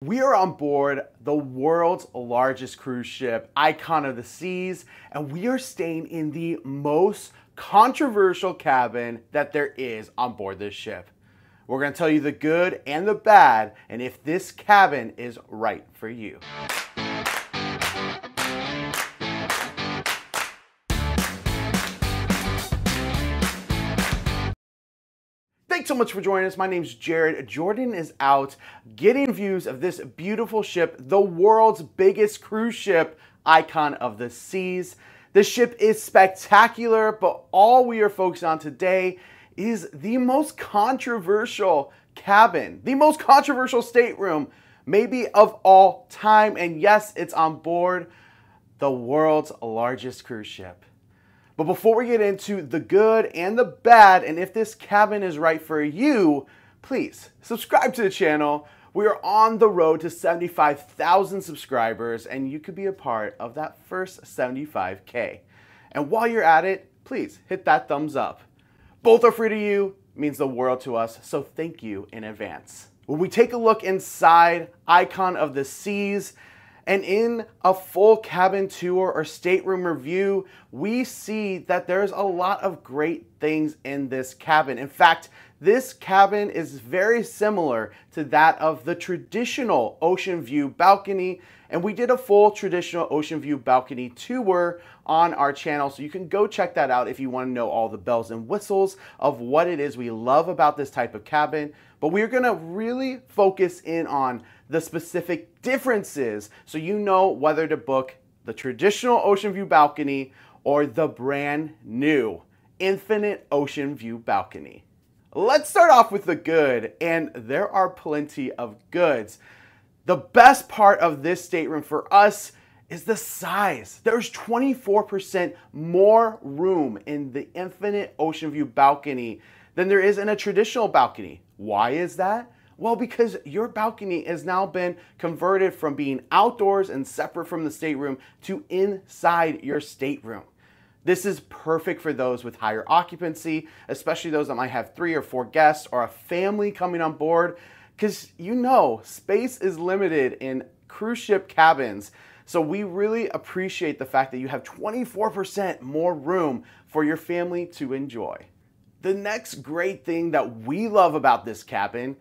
We are on board the world's largest cruise ship, Icon of the Seas, and we are staying in the most controversial cabin that there is on board this ship. We're going to tell you the good and the bad, and if this cabin is right for you. Thanks so much for joining us. My name's Jared. Jordan is out getting views of this beautiful ship, the world's biggest cruise ship, Icon of the Seas. The ship is spectacular, but all we are focused on today is the most controversial cabin, the most controversial stateroom, maybe of all time. And yes, it's on board the world's largest cruise ship. But before we get into the good and the bad, and if this cabin is right for you, please subscribe to the channel. We are on the road to 75,000 subscribers, and you could be a part of that first 75K. And while you're at it, please hit that thumbs up. Both are free to you, means the world to us, so thank you in advance. When we take a look inside Icon of the Seas, and in a full cabin tour or stateroom review, we see that there's a lot of great things in this cabin. In fact, this cabin is very similar to that of the traditional ocean view balcony, and we did a full traditional ocean view balcony tour on our channel, so you can go check that out if you want to know all the bells and whistles of what it is we love about this type of cabin. But we're going to really focus in on the specific differences so you know whether to book the traditional ocean view balcony or the brand new Infinite Ocean View balcony. Let's start off with the good, and there are plenty of goods. The best part of this stateroom for us is the size. There's 24% more room in the Infinite Ocean View balcony than there is in a traditional balcony. Why is that? Well, because your balcony has now been converted from being outdoors and separate from the stateroom to inside your stateroom. This is perfect for those with higher occupancy, especially those that might have 3 or 4 guests or a family coming on board, because you know space is limited in cruise ship cabins. So we really appreciate the fact that you have 24% more room for your family to enjoy. The next great thing that we love about this cabin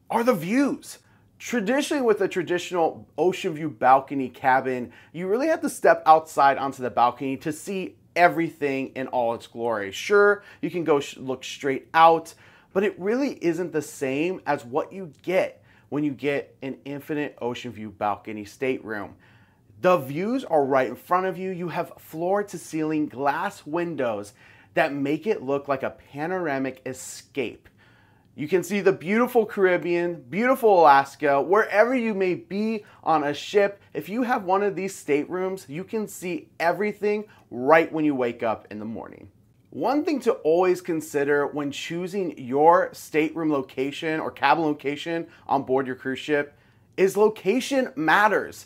are the views. Traditionally, with a traditional ocean view balcony cabin, you really have to step outside onto the balcony to see everything in all its glory. Sure, you can go look straight out, but it really isn't the same as what you get when you get an Infinite Ocean View balcony stateroom. The views are right in front of you. You have floor-to-ceiling glass windows that make it look like a panoramic escape. You can see the beautiful Caribbean, beautiful Alaska, wherever you may be on a ship. If you have one of these staterooms, you can see everything right when you wake up in the morning. One thing to always consider when choosing your stateroom location or cabin location on board your cruise ship is location matters.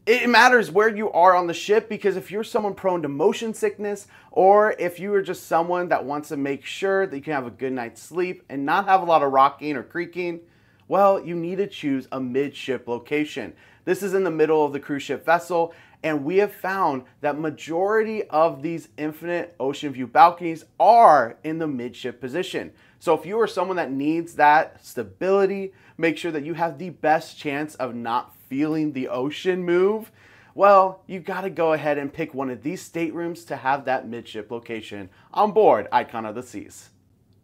It matters where you are on the ship, because if you're someone prone to motion sickness, or if you are just someone that wants to make sure that you can have a good night's sleep and not have a lot of rocking or creaking, well, you need to choose a midship location. This is in the middle of the cruise ship vessel, and we have found that majority of these Infinite Ocean View balconies are in the midship position. So if you are someone that needs that stability, make sure that you have the best chance of not feeling the ocean move, well, you got to go ahead and pick one of these staterooms to have that midship location on board Icon of the Seas.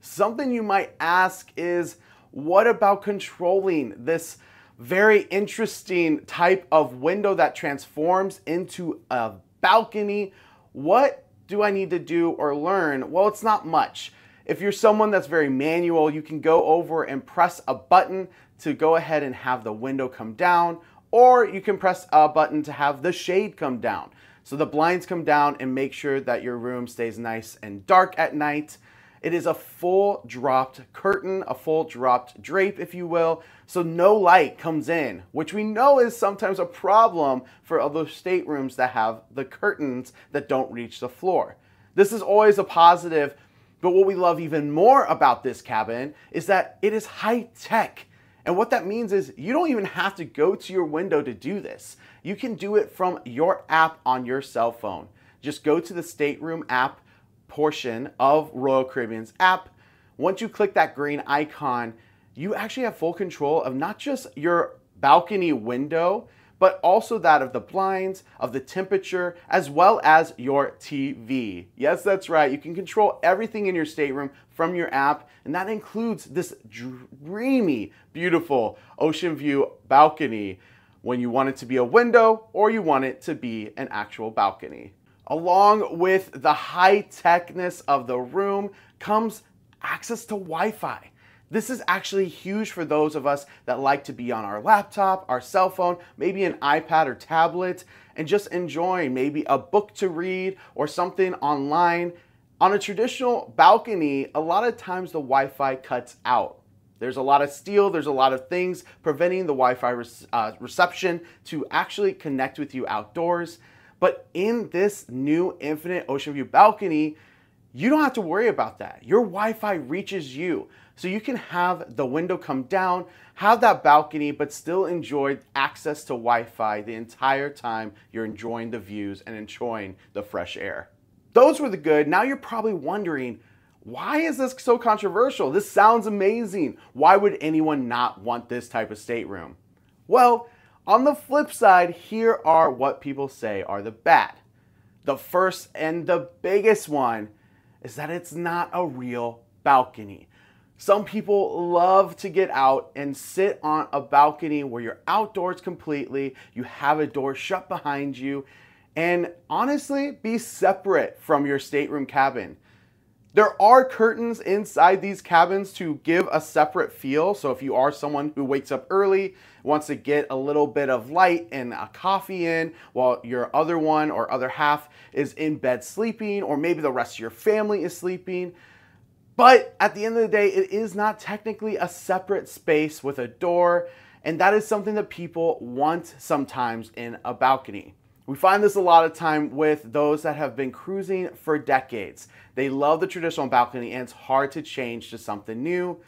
Something you might ask is, what about controlling this very interesting type of window that transforms into a balcony? What do I need to do or learn? Well, it's not much. If you're someone that's very manual, you can go over and press a button to go ahead and have the window come down, or you can press a button to have the shade come down. So the blinds come down and make sure that your room stays nice and dark at night. It is a full dropped curtain, a full dropped drape, if you will, so no light comes in, which we know is sometimes a problem for other staterooms that have the curtains that don't reach the floor. This is always a positive, but what we love even more about this cabin is that it is high tech. And what that means is you don't even have to go to your window to do this. You can do it from your app on your cell phone. Just go to the Stateroom app portion of Royal Caribbean's app. Once you click that green icon, you actually have full control of not just your balcony window, but also that of the blinds, of the temperature, as well as your TV. Yes, that's right. You can control everything in your stateroom from your app, and that includes this dreamy, beautiful ocean view balcony when you want it to be a window or you want it to be an actual balcony. Along with the high-techness of the room comes access to Wi-Fi. This is actually huge for those of us that like to be on our laptop, our cell phone, maybe an iPad or tablet, and just enjoying maybe a book to read or something online. On a traditional balcony, a lot of times the Wi-Fi cuts out. There's a lot of steel, there's a lot of things preventing the Wi-Fi reception to actually connect with you outdoors. But in this new Infinite Ocean View balcony, you don't have to worry about that. Your Wi-Fi reaches you. So you can have the window come down, have that balcony, but still enjoy access to Wi-Fi the entire time you're enjoying the views and enjoying the fresh air. Those were the good. Now you're probably wondering, why is this so controversial? This sounds amazing. Why would anyone not want this type of stateroom? Well, on the flip side, here are what people say are the bad. The first and the biggest one is that it's not a real balcony. Some people love to get out and sit on a balcony where you're outdoors completely, you have a door shut behind you, and honestly, be separate from your stateroom cabin. There are curtains inside these cabins to give a separate feel. So if you are someone who wakes up early, wants to get a little bit of light and a coffee in while your other one or other half is in bed sleeping, or maybe the rest of your family is sleeping. But at the end of the day, it is not technically a separate space with a door. And that is something that people want sometimes in a balcony. We find this a lot of time with those that have been cruising for decades. They love the traditional balcony and it's hard to change to something new.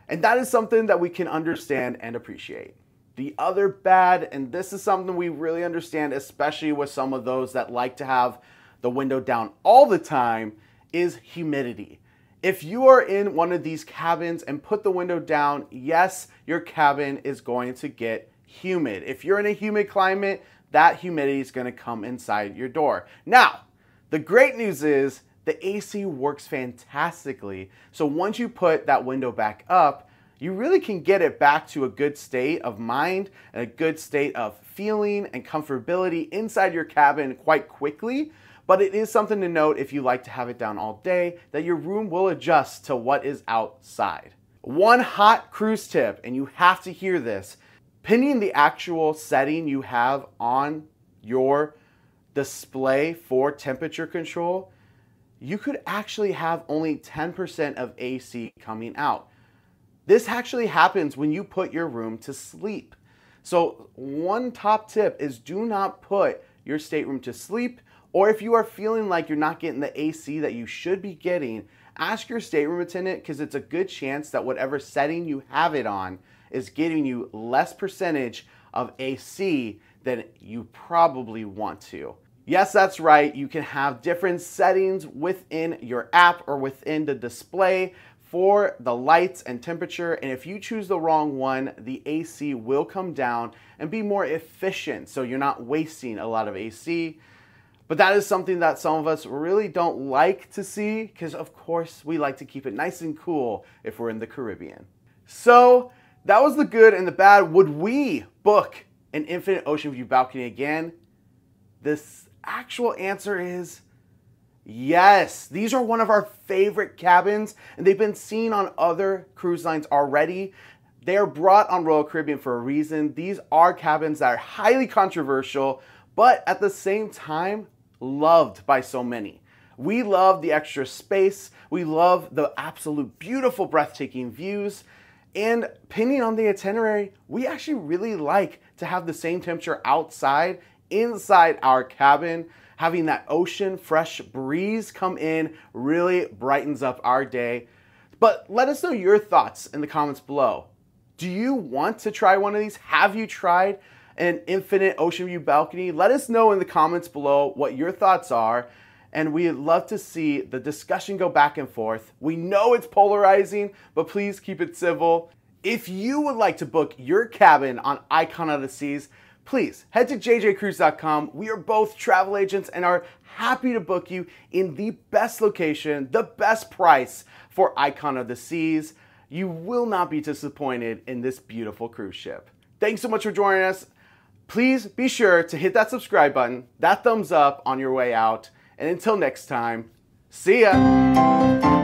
And that is something that we can understand and appreciate. The other bad, and this is something we really understand, especially with some of those that like to have the window down all the time, is humidity. If you are in one of these cabins and put the window down, yes, your cabin is going to get humid. If you're in a humid climate, that humidity is going to come inside your door. Now, the great news is the AC works fantastically. So once you put that window back up, you really can get it back to a good state of mind and a good state of feeling and comfortability inside your cabin quite quickly. But it is something to note if you like to have it down all day, that your room will adjust to what is outside. One hot cruise tip, and you have to hear this, pinning the actual setting you have on your display for temperature control, you could actually have only 10% of AC coming out. This actually happens when you put your room to sleep. So one top tip is do not put your stateroom to sleep, or if you are feeling like you're not getting the AC that you should be getting, ask your stateroom attendant, because it's a good chance that whatever setting you have it on is giving you less percentage of AC than you probably want to. Yes, that's right. You can have different settings within your app or within the display for the lights and temperature. And if you choose the wrong one, the AC will come down and be more efficient. So you're not wasting a lot of AC. But that is something that some of us really don't like to see, because of course we like to keep it nice and cool if we're in the Caribbean. So that was the good and the bad. Would we book an Infinite Ocean View balcony again? This actual answer is yes. These are one of our favorite cabins, and they've been seen on other cruise lines already. They are brought on Royal Caribbean for a reason. These are cabins that are highly controversial, but at the same time, loved by so many. We love the extra space. We love the absolute beautiful, breathtaking views. And depending on the itinerary, we actually really like to have the same temperature outside, inside our cabin. Having that ocean fresh breeze come in really brightens up our day. But let us know your thoughts in the comments below. Do you want to try one of these? Have you tried an infinite ocean view balcony? Let us know in the comments below what your thoughts are, and we'd love to see the discussion go back and forth. We know it's polarizing, but please keep it civil. If you would like to book your cabin on Icon of the Seas, please head to jjcruise.com. We are both travel agents and are happy to book you in the best location, the best price for Icon of the Seas. You will not be disappointed in this beautiful cruise ship. Thanks so much for joining us. Please be sure to hit that subscribe button, that thumbs up on your way out. And until next time, see ya.